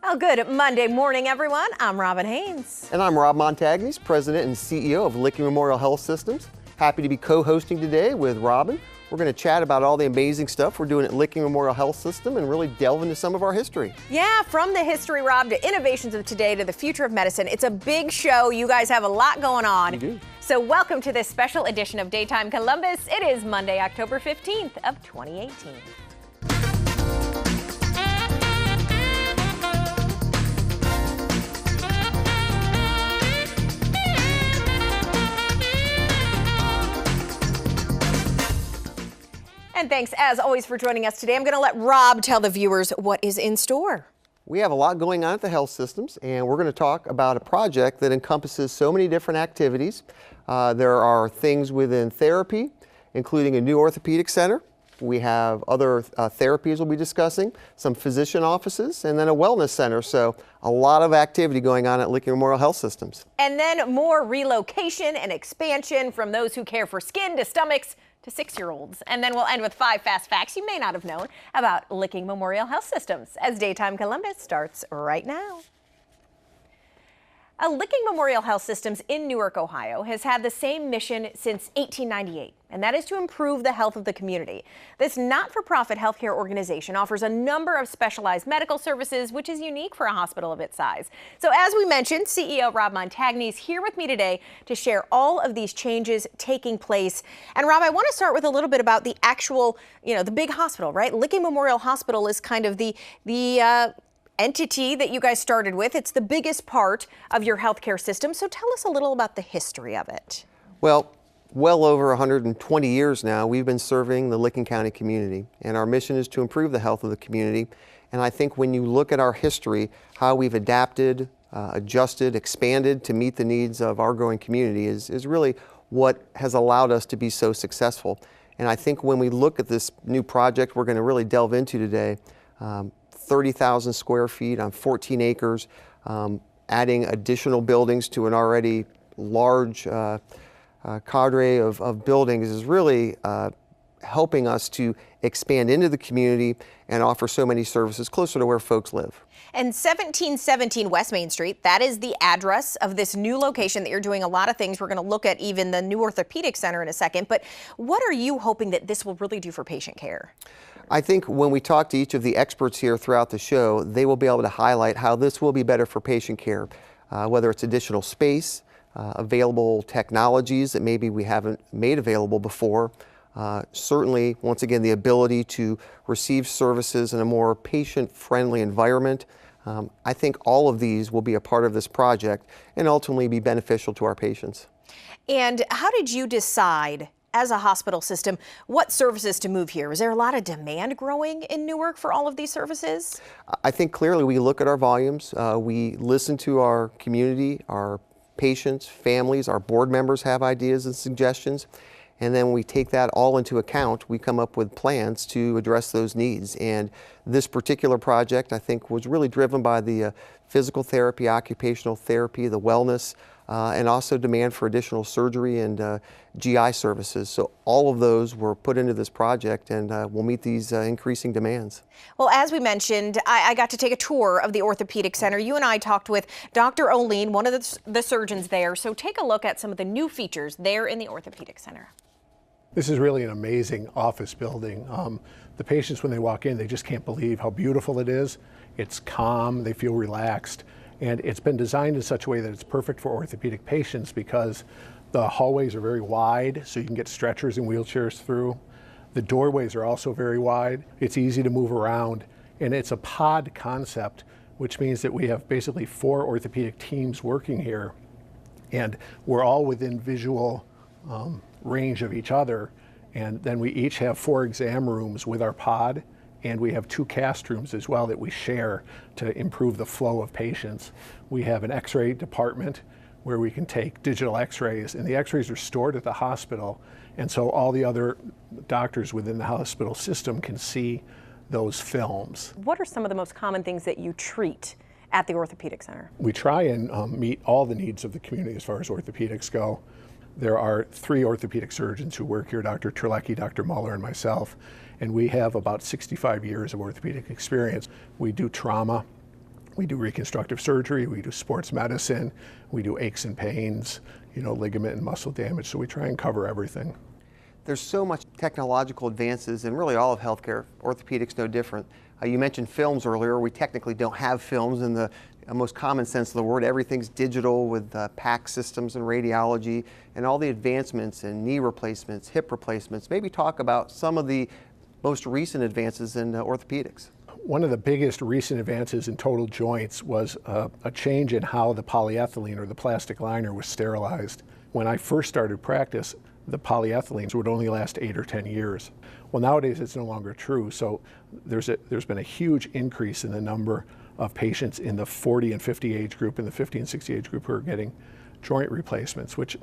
Well, good Monday morning, everyone. I'm Robin Haynes. And I'm Rob Montagnes, President and CEO of Licking Memorial Health Systems. Happy to be co-hosting today with Robin. We're going to chat about all the amazing stuff we're doing at Licking Memorial Health System and really delve into some of our history. Yeah, from the history, Rob, to innovations of today to the future of medicine. It's a big show. You guys have a lot going on. We do. So welcome to this special edition of Daytime Columbus. It is Monday, October 15th of 2018. And thanks, as always, for joining us today. I'm going to let Rob tell the viewers what is in store. We have a lot going on at the health systems, and we're going to talk about a project that encompasses so many different activities. There are things within therapy, including a new orthopedic center. We have other therapies we'll be discussing, some physician offices, and then a wellness center. So a lot of activity going on at Licking Memorial Health Systems. And then more relocation and expansion from those who care for skin to stomachs to 6-year-olds. And then we'll end with 5 fast facts you may not have known about Licking Memorial Health Systems as Daytime Columbus starts right now. Licking Memorial Health Systems in Newark, Ohio has had the same mission since 1898, and that is to improve the health of the community. This not-for-profit healthcare organization offers a number of specialized medical services, which is unique for a hospital of its size. So as we mentioned, CEO Rob Montagnes is here with me today to share all of these changes taking place. And Rob, I want to start with a little bit about the actual, the big hospital, right? Licking Memorial Hospital is kind of the entity that you guys started with. It's the biggest part of your healthcare system. So tell us a little about the history of it. Well over 120 years now, we've been serving the Licking County community, and our mission is to improve the health of the community. And I think when you look at our history, how we've adapted, adjusted, expanded to meet the needs of our growing community is really what has allowed us to be so successful. And I think when we look at this new project we're going to really delve into today, 30,000 square feet on 14 acres, adding additional buildings to an already large cadre of buildings is really helping us to expand into the community and offer so many services closer to where folks live. And 1717 West Main Street, that is the address of this new location that you're doing a lot of things. We're going to look at even the new orthopedic center in a second. But what are you hoping that this will really do for patient care? I think when we talk to each of the experts here throughout the show, they will be able to highlight how this will be better for patient care, whether it's additional space, available technologies that maybe we haven't made available before. Certainly, once again, the ability to receive services in a more patient-friendly environment. I think all of these will be a part of this project and ultimately be beneficial to our patients. And how did you decide, as a hospital system, what services to move here? Is there a lot of demand growing in Newark for all of these services? I think clearly we look at our volumes. We listen to our community, our patients, families, our board members have ideas and suggestions. And then we take that all into account. We come up with plans to address those needs. And this particular project, I think, was really driven by the physical therapy, occupational therapy, the wellness, and also demand for additional surgery and GI services. So all of those were put into this project and will meet these increasing demands. Well, as we mentioned, I got to take a tour of the orthopedic center. You and I talked with Dr. O'Lean, one of the surgeons there. So take a look at some of the new features there in the orthopedic center. This is really an amazing office building. The patients, when they walk in, they just can't believe how beautiful it is. It's calm, they feel relaxed, and it's been designed in such a way that it's perfect for orthopedic patients because the hallways are very wide, so you can get stretchers and wheelchairs through. The doorways are also very wide. It's easy to move around, and it's a pod concept, which means that we have basically 4 orthopedic teams working here, and we're all within visual range of each other, and then we each have 4 exam rooms with our pod, and we have 2 cast rooms as well that we share to improve the flow of patients. We have an x-ray department where we can take digital x-rays, and the x-rays are stored at the hospital, and so all the other doctors within the hospital system can see those films. What are some of the most common things that you treat at the orthopedic center? We try and meet all the needs of the community as far as orthopedics go. There are 3 orthopedic surgeons who work here, Dr. Terlecki, Dr. Muller, and myself, and we have about 65 years of orthopedic experience. We do trauma, We do reconstructive surgery, we do sports medicine, we do aches and pains, ligament and muscle damage, so we try and cover everything. There's so much technological advances in really all of healthcare, orthopedics no different. You mentioned films earlier. We technically don't have films in the most common sense of the word. Everything's digital with PAC systems and radiology and all the advancements in knee replacements, hip replacements. Maybe talk about some of the most recent advances in orthopedics. One of the biggest recent advances in total joints was a change in how the polyethylene or the plastic liner was sterilized. When I first started practice, the polyethylenes would only last 8 or 10 years. Well, nowadays it's no longer true. So there's been a huge increase in the number of patients in the 40 and 50 age group and the 50 and 60 age group who are getting joint replacements, which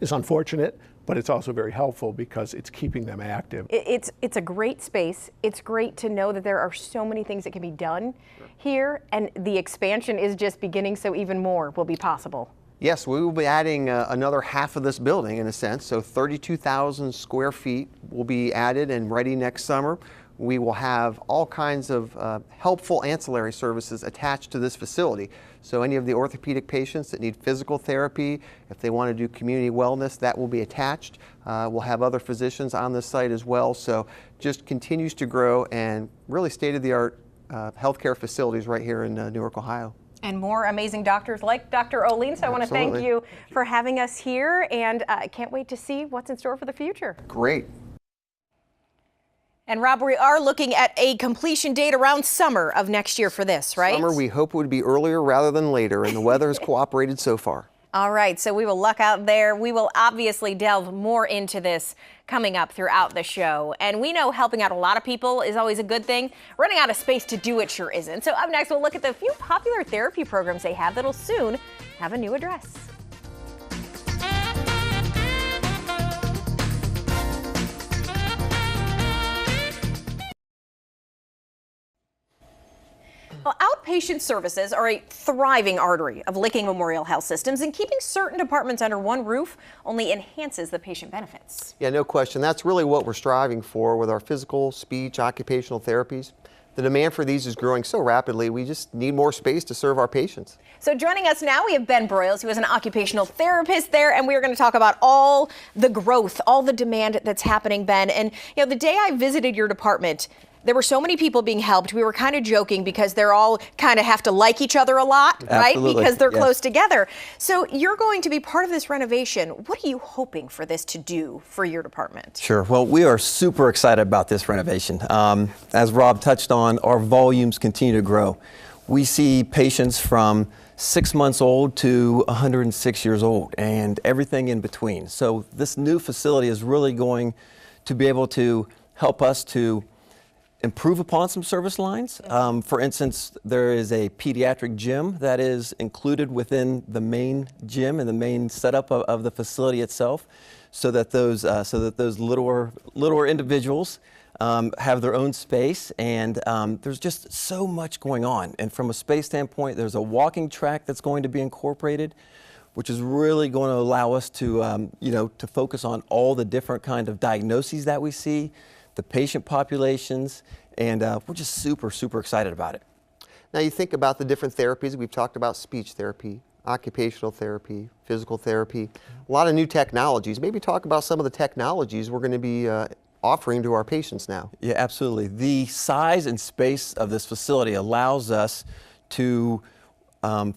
is unfortunate, but it's also very helpful because it's keeping them active. It's a great space. It's great to know that there are so many things that can be done here, and the expansion is just beginning, so even more will be possible. Yes, we will be adding another half of this building in a sense, so 32,000 square feet will be added and ready next summer. We will have all kinds of helpful ancillary services attached to this facility. So any of the orthopedic patients that need physical therapy, if they want to do community wellness, that will be attached. We'll have other physicians on this site as well. So just continues to grow and really state-of-the-art healthcare facilities right here in Newark, Ohio. And more amazing doctors like Dr. Oline. So I want to thank you for having us here, and I can't wait to see what's in store for the future. Great. And Rob, we are looking at a completion date around summer of next year for this, right? Summer, we hope it would be earlier rather than later, and the weather has cooperated so far. All right, so we will luck out there. We will obviously delve more into this coming up throughout the show. And we know helping out a lot of people is always a good thing. Running out of space to do it sure isn't. So up next, we'll look at the few popular therapy programs they have that'll soon have a new address. Well, outpatient services are a thriving artery of Licking Memorial Health Systems, and keeping certain departments under one roof only enhances the patient benefits. Yeah, no question. That's really what we're striving for with our physical, speech, occupational therapies. The demand for these is growing so rapidly, we just need more space to serve our patients. So joining us now, we have Ben Broyles, who is an occupational therapist there, and we are going to talk about all the growth, all the demand that's happening, Ben. And, the day I visited your department, there were so many people being helped. We were kind of joking because they're all kind of have to like each other a lot, right? Because they're close together. So you're going to be part of this renovation. What are you hoping for this to do for your department? Sure. Well, we are super excited about this renovation. As Rob touched on, our volumes continue to grow. We see patients from 6 months old to 106 years old and everything in between. So this new facility is really going to be able to help us to improve upon some service lines. For instance, there is a pediatric gym that is included within the main gym and the main setup of the facility itself, so that those littler individuals have their own space. And there's just so much going on. And from a space standpoint, there's a walking track that's going to be incorporated, which is really going to allow us to to focus on all the different kind of diagnoses that we see, the patient populations, and we're just super, super excited about it. Now you think about the different therapies. We've talked about speech therapy, occupational therapy, physical therapy, a lot of new technologies. Maybe talk about some of the technologies we're going to be offering to our patients now. Yeah, absolutely. The size and space of this facility allows us to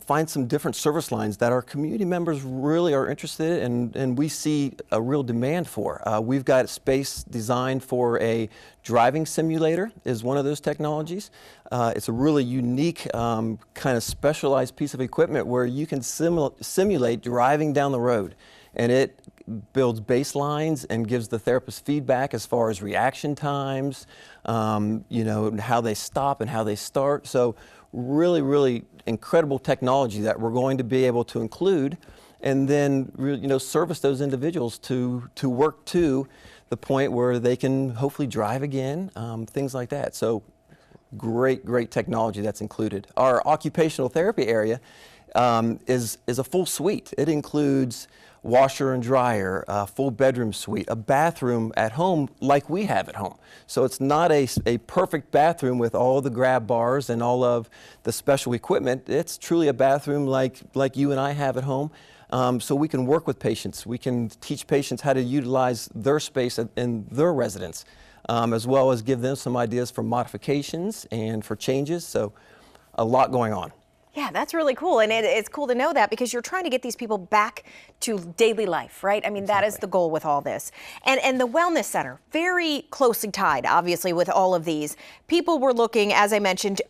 find some different service lines that our community members really are interested in, and we see a real demand for. We've got space designed for a driving simulator is one of those technologies. It's a really unique kind of specialized piece of equipment where you can simulate driving down the road, and it builds baselines and gives the therapist feedback as far as reaction times, how they stop and how they start. So really, really incredible technology that we're going to be able to include, and then service those individuals to work to the point where they can hopefully drive again, things like that. So great technology that's included. Our occupational therapy area is a full suite. It includes washer and dryer, a full bedroom suite, a bathroom at home like we have at home. So it's not a perfect bathroom with all the grab bars and all of the special equipment. It's truly a bathroom like you and I have at home. So we can work with patients. We can teach patients how to utilize their space in their residence, as well as give them some ideas for modifications and for changes. So a lot going on. Yeah, that's really cool. And it's cool to know that because you're trying to get these people back to daily life, right? I mean, That is the goal with all this. And the Wellness Center, very closely tied, obviously, with all of these. People were looking, as I mentioned,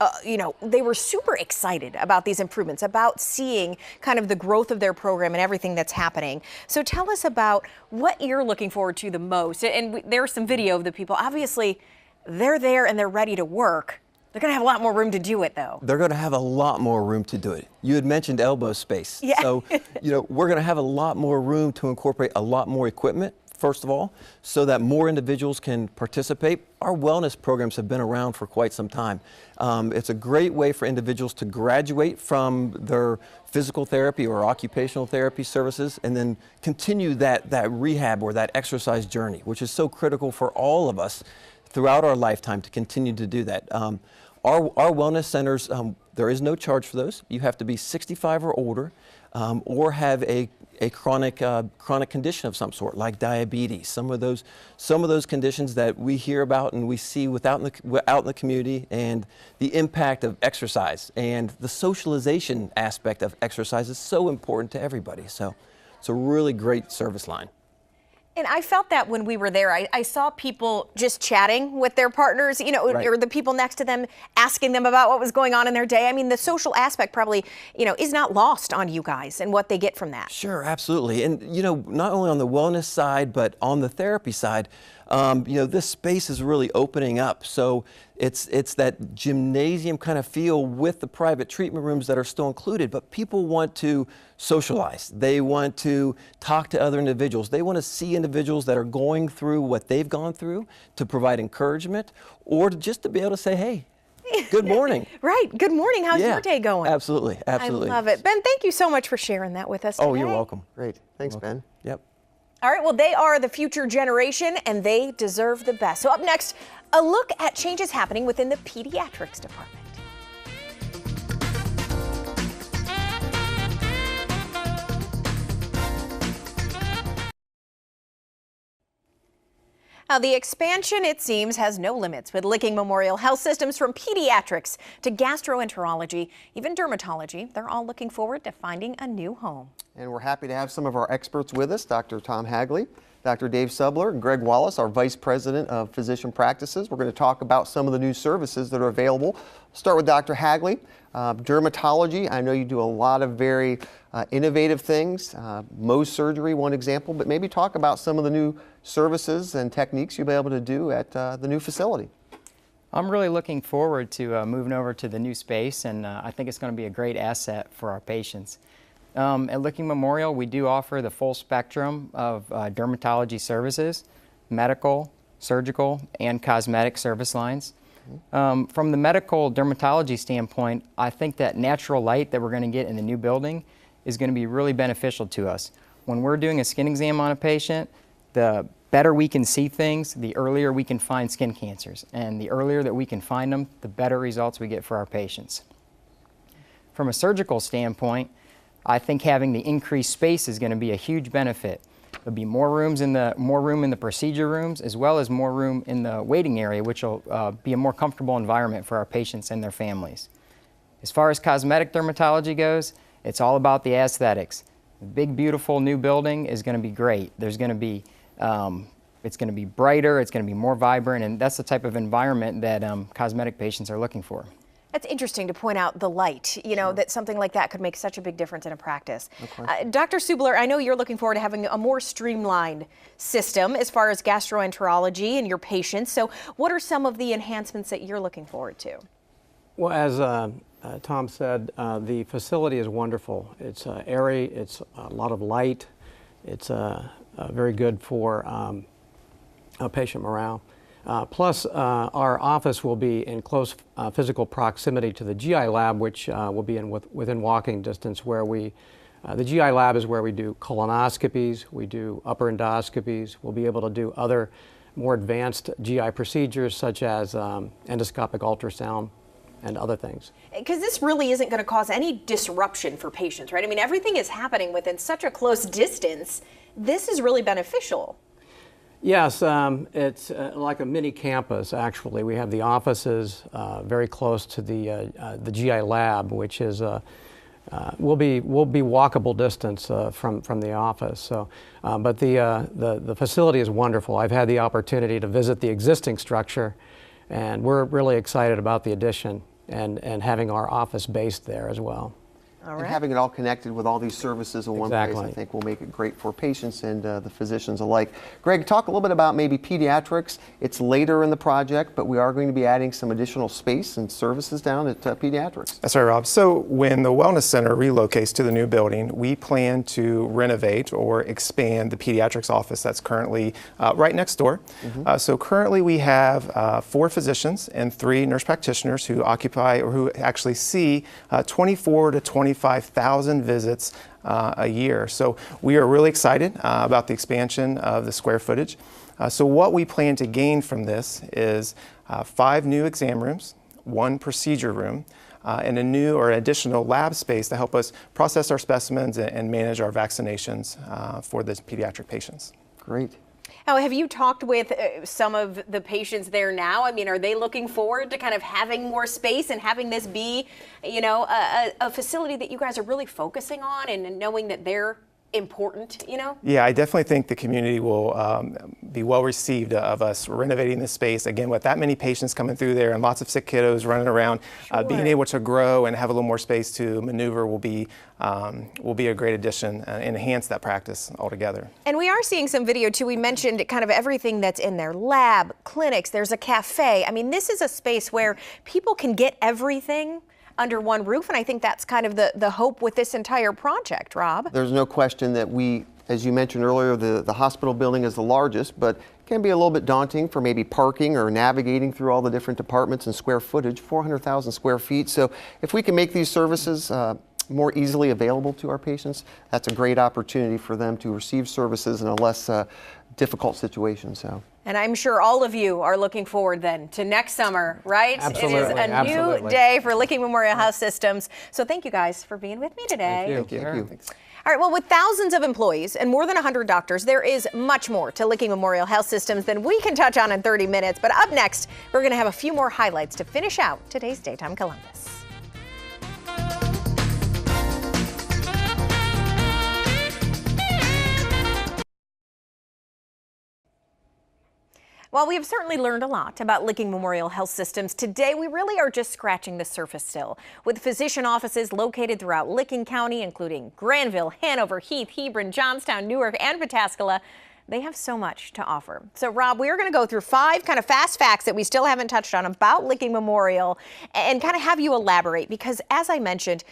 they were super excited about these improvements, about seeing kind of the growth of their program and everything that's happening. So tell us about what you're looking forward to the most. And there's some video of the people. Obviously, they're there and they're ready to work. They're going to have a lot more room to do it, though. They're going to have a lot more room to do it. You had mentioned elbow space. Yeah. So, we're going to have a lot more room to incorporate a lot more equipment, first of all, so that more individuals can participate. Our wellness programs have been around for quite some time. It's a great way for individuals to graduate from their physical therapy or occupational therapy services and then continue that rehab or that exercise journey, which is so critical for all of us throughout our lifetime to continue to do that. Our wellness centers, there is no charge for those. You have to be 65 or older, or have a chronic condition of some sort, like diabetes. Some of those conditions that we hear about and we see out in the community, and the impact of exercise and the socialization aspect of exercise is so important to everybody. So it's a really great service line. And I felt that when we were there. I saw people just chatting with their partners, Right. or the people next to them, asking them about what was going on in their day. I mean, the social aspect probably, is not lost on you guys and what they get from that. Sure, absolutely. And, not only on the wellness side, but on the therapy side, this space is really opening up. So it's that gymnasium kind of feel with the private treatment rooms that are still included, but people want to socialize. They want to talk to other individuals. They want to see individuals that are going through what they've gone through to provide encouragement, or just to be able to say, hey, good morning. Right. Good morning. How's your day going? Absolutely. Absolutely. I love it. Ben, thank you so much for sharing that with us today. Oh, you're welcome. Great. Thanks, Ben. Yep. All right, well, they are the future generation, and they deserve the best. So up next, a look at changes happening within the Pediatrics department. Now, the expansion, it seems, has no limits, with Licking Memorial Health Systems from pediatrics to gastroenterology, even dermatology. They're all looking forward to finding a new home. And we're happy to have some of our experts with us, Dr. Tom Hagley, Dr. Dave Subler, and Greg Wallace, our Vice President of Physician Practices. We're going to talk about some of the new services that are available. Start with Dr. Hagley. Dermatology, I know you do a lot of very innovative things. Mohs surgery, one example, but maybe talk about some of the new services and techniques you'll be able to do at the new facility. I'm really looking forward to moving over to the new space, and I think it's going to be a great asset for our patients. At Licking Memorial, we do offer the full spectrum of dermatology services, medical, surgical, and cosmetic service lines. From the medical dermatology standpoint, I think that natural light that we're going to get in the new building is going to be really beneficial to us. When we're doing a skin exam on a patient, the better we can see things, the earlier we can find skin cancers. And the earlier that we can find them, the better results we get for our patients. From a surgical standpoint, I think having the increased space is going to be a huge benefit. There'll be more room in the procedure rooms, as well as more room in the waiting area, which will be a more comfortable environment for our patients and their families. As far as cosmetic dermatology goes, it's all about the aesthetics. The big, beautiful new building is going to be great. There's going to be, it's going to be brighter, it's going to be more vibrant, and that's the type of environment that cosmetic patients are looking for. That's interesting to point out the light, that something like that could make such a big difference in a practice. Dr. Subler, I know you're looking forward to having a more streamlined system as far as gastroenterology and your patients. So what are some of the enhancements that you're looking forward to? Well, as Tom said, the facility is wonderful. It's airy, it's a lot of light, it's very good for patient morale. Plus, our office will be in close physical proximity to the GI lab, which will be within walking distance, where the GI lab is where we do colonoscopies, we do upper endoscopies, we'll be able to do other more advanced GI procedures such as endoscopic ultrasound and other things. Because this really isn't going to cause any disruption for patients, right? I mean, everything is happening within such a close distance. This is really beneficial. Yes, it's like a mini campus, actually. We have the offices very close to the GI lab, which is will be walkable distance from the office. So, but the facility is wonderful. I've had the opportunity to visit the existing structure, and we're really excited about the addition and having our office based there as well. All right. And having it all connected with all these services in one place, Exactly. I think will make it great for patients and the physicians alike. Greg, talk a little bit about maybe pediatrics. It's later in the project, but we are going to be adding some additional space and services down at pediatrics. That's right, Rob. So when the Wellness Center relocates to the new building, we plan to renovate or expand the pediatrics office that's currently right next door. So currently we have 4 physicians and 3 nurse practitioners who occupy or who actually see 24 to 25,000 visits a year. So we are really excited about the expansion of the square footage. So what we plan to gain from this is 5 new exam rooms, 1 procedure room, and a new or additional lab space to help us process our specimens and manage our vaccinations for the pediatric patients. Great. Now, have you talked with some of the patients there now? I mean, are they looking forward to kind of having more space and having this be, you know, a facility that you guys are really focusing on and knowing that they're important, you know? Yeah, I definitely think the community will be well received of us renovating this space. Again, with that many patients coming through there and lots of sick kiddos running around, being able to grow and have a little more space to maneuver will be a great addition and enhance that practice altogether. And we are seeing some video too. We mentioned kind of everything that's in there. Lab, clinics, there's a cafe. I mean, this is a space where people can get everything under one roof, and I think that's kind of the hope with this entire project, Rob. There's no question that we, as you mentioned earlier, the hospital building is the largest, but it can be a little bit daunting for maybe parking or navigating through all the different departments and square footage, 400,000 square feet. So if we can make these services more easily available to our patients, that's a great opportunity for them to receive services in a less difficult situation. So. And I'm sure all of you are looking forward then to next summer, right? Absolutely, It is a absolutely. new day for Licking Memorial Health Systems. So thank you guys for being with me today. Thank you. Thank you. All right, well, with thousands of employees and more than 100 doctors, there is much more to Licking Memorial Health Systems than we can touch on in 30 minutes. But up next, we're going to have a few more highlights to finish out today's Daytime Columbus. While we have certainly learned a lot about Licking Memorial Health Systems, today we really are just scratching the surface still. With physician offices located throughout Licking County, including Granville, Hanover, Heath, Hebron, Johnstown, Newark, and Pataskala, they have so much to offer. So, Rob, we are going to go through 5 kind of fast facts that we still haven't touched on about Licking Memorial and kind of have you elaborate because, as I mentioned,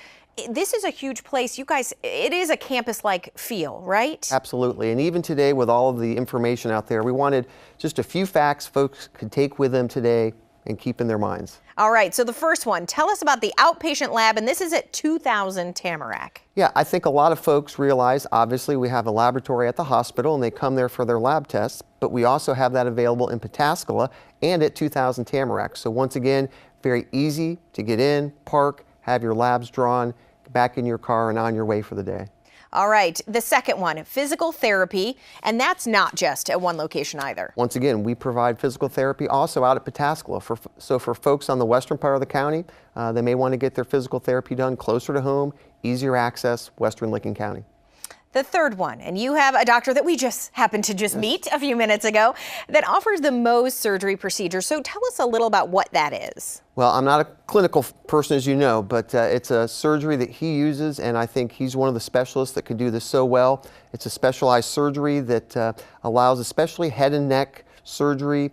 this is a huge place. You guys, it is a campus-like feel, right? Absolutely. And even today, with all of the information out there, we wanted just a few facts folks could take with them today and keep in their minds. All right. So the first one, tell us about the outpatient lab, and this is at 2000 Tamarack. Yeah, I think a lot of folks realize, obviously, we have a laboratory at the hospital and they come there for their lab tests, but we also have that available in Pataskala and at 2000 Tamarack. So once again, very easy to get in, park, have your labs drawn, back in your car and on your way for the day. All right, the second one, physical therapy, and that's not just at one location either. Once again, we provide physical therapy also out at Pataskala. So for folks on the western part of the county, they may want to get their physical therapy done closer to home, easier access, western Licking County. The third one, and you have a doctor that we just happened to just meet a few minutes ago that offers the Mohs surgery procedure. So tell us a little about what that is. Well, I'm not a clinical person, as you know, but it's a surgery that he uses, and I think he's one of the specialists that can do this so well. It's a specialized surgery that allows especially head and neck surgery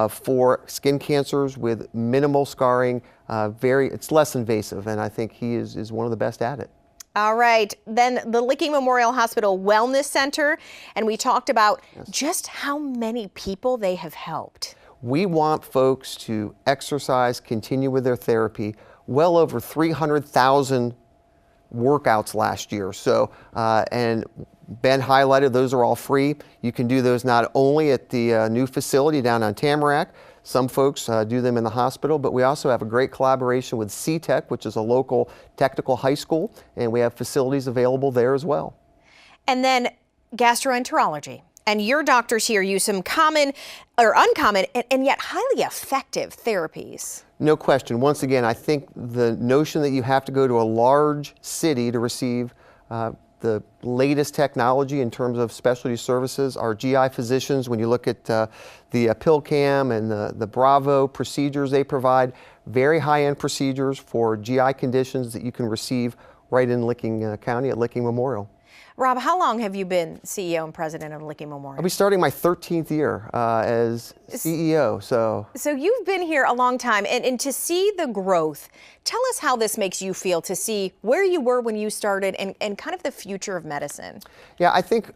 for skin cancers with minimal scarring. It's less invasive, and I think he is one of the best at it. All right, then the Licking Memorial Hospital Wellness Center, and we talked about just how many people they have helped. We want folks to exercise, continue with their therapy. Well over 300,000 workouts last year. So, and Ben highlighted those are all free. You can do those not only at the new facility down on Tamarack. Some folks do them in the hospital, but we also have a great collaboration with CTech, which is a local technical high school, and we have facilities available there as well. And then gastroenterology. And your doctors here use some common or uncommon and yet highly effective therapies. No question. Once again, I think the notion that you have to go to a large city to receive the latest technology in terms of specialty services. Our GI physicians, when you look at the PillCam and the Bravo procedures they provide, very high-end procedures for GI conditions that you can receive right in Licking County at Licking Memorial. Rob, how long have you been CEO and president of Licking Memorial? I'll be starting my 13th year as CEO. So you've been here a long time, and to see the growth, tell us how this makes you feel to see where you were when you started and kind of the future of medicine. Yeah, I think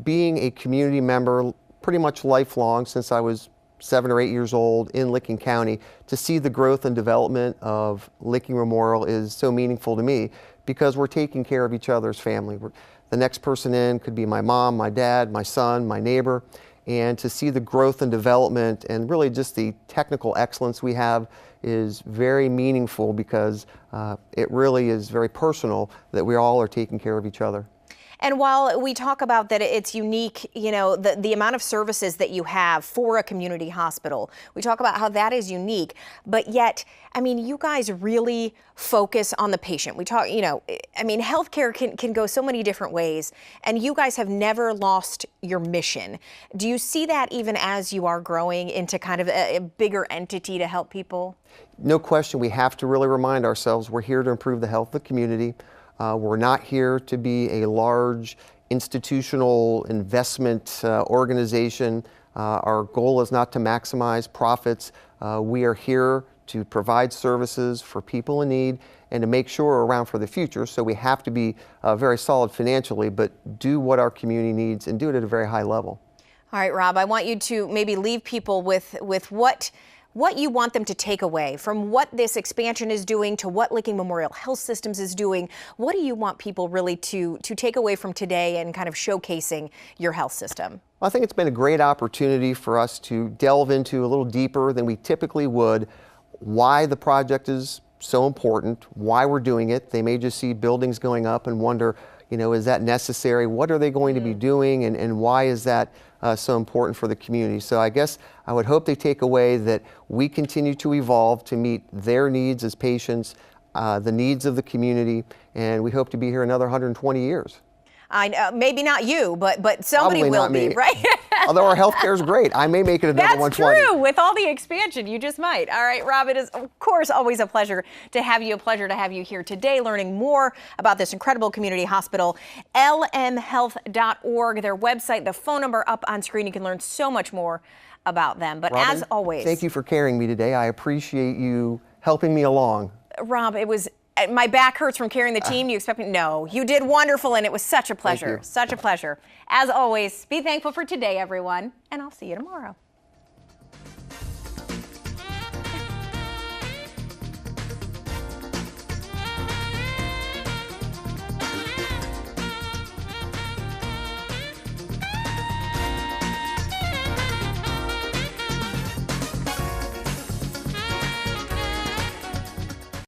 being a community member pretty much lifelong since I was 7 or 8 years old in Licking County, to see the growth and development of Licking Memorial is so meaningful to me because we're taking care of each other's family. The next person in could be my mom, my dad, my son, my neighbor, and to see the growth and development and really just the technical excellence we have is very meaningful because it really is very personal that we all are taking care of each other. And while we talk about that it's unique, you know, the amount of services that you have for a community hospital, we talk about how that is unique, but yet, I mean, you guys really focus on the patient. We talk, you know, I mean, healthcare can go so many different ways, and you guys have never lost your mission. Do you see that even as you are growing into kind of a bigger entity to help people? No question, we have to really remind ourselves we're here to improve the health of the community. We're not here to be a large institutional investment organization. Our goal is not to maximize profits. We are here to provide services for people in need and to make sure we're around for the future. So we have to be very solid financially, but do what our community needs and do it at a very high level. All right, Rob, I want you to maybe leave people with what you want them to take away from what this expansion is doing to what Licking Memorial Health Systems is doing. What do you want people really to take away from today and kind of showcasing your health system? Well, I think it's been a great opportunity for us to delve into a little deeper than we typically would why the project is so important, why we're doing it. They may just see buildings going up and wonder, you know, is that necessary? What are they going to be doing and why is that so important for the community? So I guess I would hope they take away that we continue to evolve to meet their needs as patients, the needs of the community, and we hope to be here another 120 years. I know, maybe not you, but somebody Probably will not be, me. right? Although our healthcare is great. I may make it another That's 120. true. With all the expansion, you just might. All right, Rob, it is, of course, always a pleasure to have you here today, learning more about this incredible community hospital, lmhealth.org, their website, the phone number up on screen. You can learn so much more about them. But Robin, as always, thank you for carrying me today. I appreciate you helping me along. Rob, it was, my back hurts from carrying the team. You expect me? No, you did wonderful, and it was such a pleasure. Such a pleasure. As always, be thankful for today, everyone, and I'll see you tomorrow.